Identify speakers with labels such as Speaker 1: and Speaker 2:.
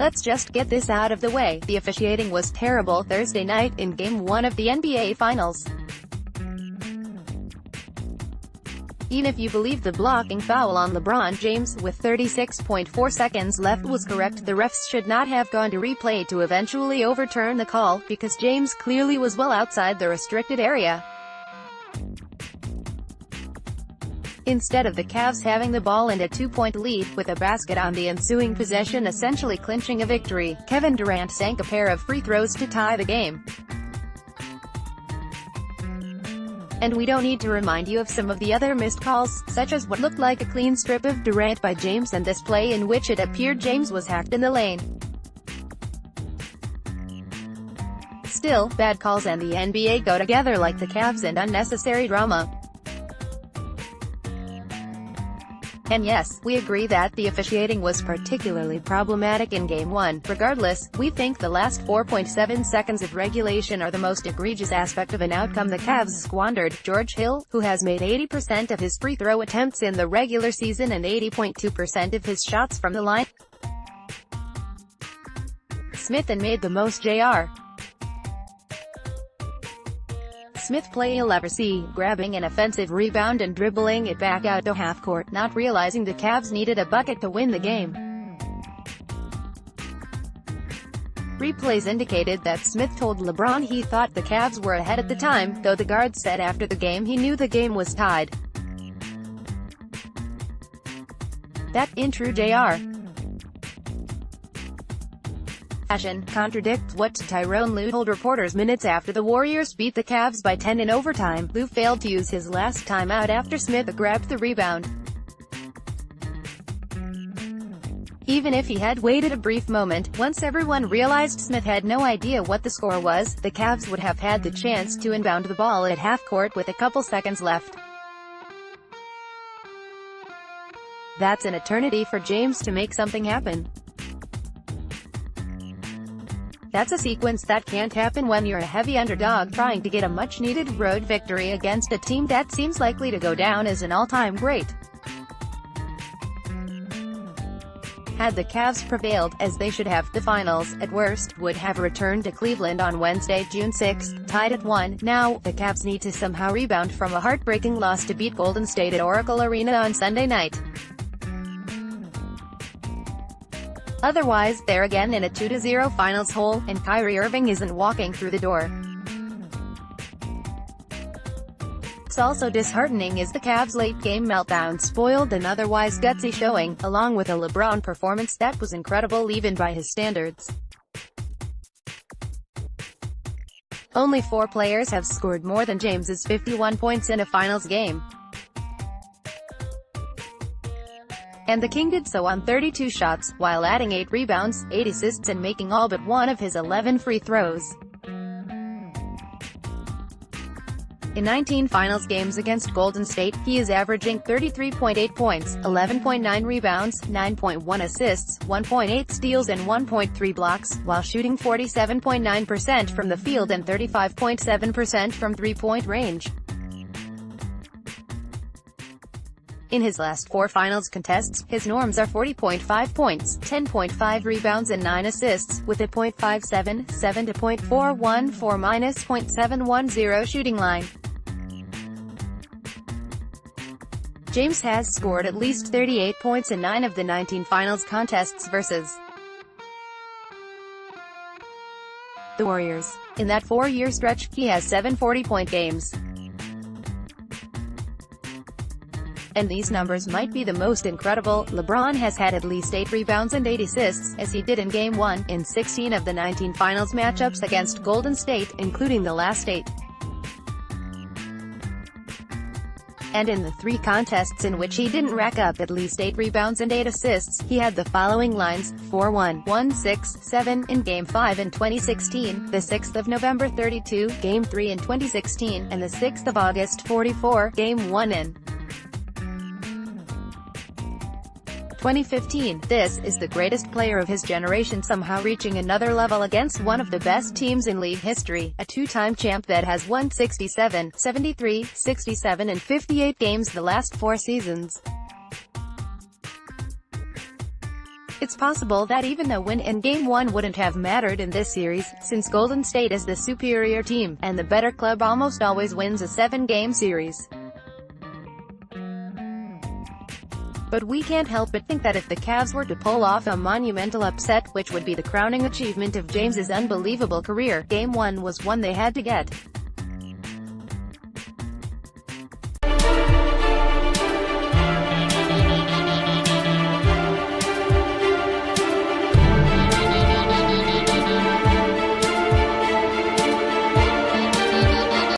Speaker 1: Let's just get this out of the way. The officiating was terrible Thursday night in Game 1 of the NBA Finals. Even if you believe the blocking foul on LeBron James, with 36.4 seconds left, was correct, the refs should not have gone to replay to eventually overturn the call, because James clearly was well outside the restricted area. Instead of the Cavs having the ball and a 2-point lead, with a basket on the ensuing possession essentially clinching a victory, Kevin Durant sank a pair of free throws to tie the game. And we don't need to remind you of some of the other missed calls, such as what looked like a clean strip of Durant by James and this play in which it appeared James was hacked in the lane. Still, bad calls and the NBA go together like the Cavs and unnecessary drama. And yes, we agree that the officiating was particularly problematic in Game 1. Regardless, we think the last 4.7 seconds of regulation are the most egregious aspect of an outcome the Cavs squandered. George Hill, who has made 80% of his free throw attempts in the regular season and 80.2% of his shots from the line. Smith and made the most. Jr. Smith play 11C, grabbing an offensive rebound and dribbling it back out to half-court, not realizing the Cavs needed a bucket to win the game. Replays indicated that Smith told LeBron he thought the Cavs were ahead at the time, though the guard said after the game he knew the game was tied. That, in true Jr. fashion, contradicts what Tyronn Lue told reporters minutes after the Warriors beat the Cavs by 10 in overtime. Lue failed to use his last timeout after Smith grabbed the rebound. Even if he had waited a brief moment, once everyone realized Smith had no idea what the score was, the Cavs would have had the chance to inbound the ball at half-court with a couple seconds left. That's an eternity for James to make something happen. That's a sequence that can't happen when you're a heavy underdog trying to get a much-needed road victory against a team that seems likely to go down as an all-time great. Had the Cavs prevailed, as they should have, the finals, at worst, would have returned to Cleveland on Wednesday, June 6, tied at 1. Now, the Cavs need to somehow rebound from a heartbreaking loss to beat Golden State at Oracle Arena on Sunday night. Otherwise, they're again in a 2-0 finals hole, and Kyrie Irving isn't walking through the door. What's also disheartening is the Cavs' late-game meltdown spoiled an otherwise gutsy showing, along with a LeBron performance that was incredible even by his standards. Only 4 players have scored more than James's 51 points in a finals game. And the King did so on 32 shots, while adding 8 rebounds, 8 assists and making all but one of his 11 free throws. In 19 finals games against Golden State, he is averaging 33.8 points, 11.9 rebounds, 9.1 assists, 1.8 steals and 1.3 blocks, while shooting 47.9% from the field and 35.7% from three-point range. In his last 4 finals contests, his norms are 40.5 points, 10.5 rebounds and 9 assists, with a .577 to .414 minus .710 shooting line. James has scored at least 38 points in 9 of the 19 finals contests versus the Warriors. In that 4-year stretch, he has 7 40-point games. And these numbers might be the most incredible. LeBron has had at least 8 rebounds and 8 assists, as he did in Game 1, in 16 of the 19 finals matchups against Golden State, including the last 8. And in the 3 contests in which he didn't rack up at least 8 rebounds and 8 assists, he had the following lines: 4-1, 1-6, 7 in Game 5 in 2016, the 6th of November 32, Game 3 in 2016, and the 6th of August 44, Game 1 in 2015. This is the greatest player of his generation somehow reaching another level against one of the best teams in league history, a 2-time champ that has won 67, 73, 67 and 58 games the last 4 seasons. It's possible that even a win in Game 1 wouldn't have mattered in this series, since Golden State is the superior team, and the better club almost always wins a 7-game series. But we can't help but think that if the Cavs were to pull off a monumental upset, which would be the crowning achievement of James's unbelievable career, Game 1 was one they had to get.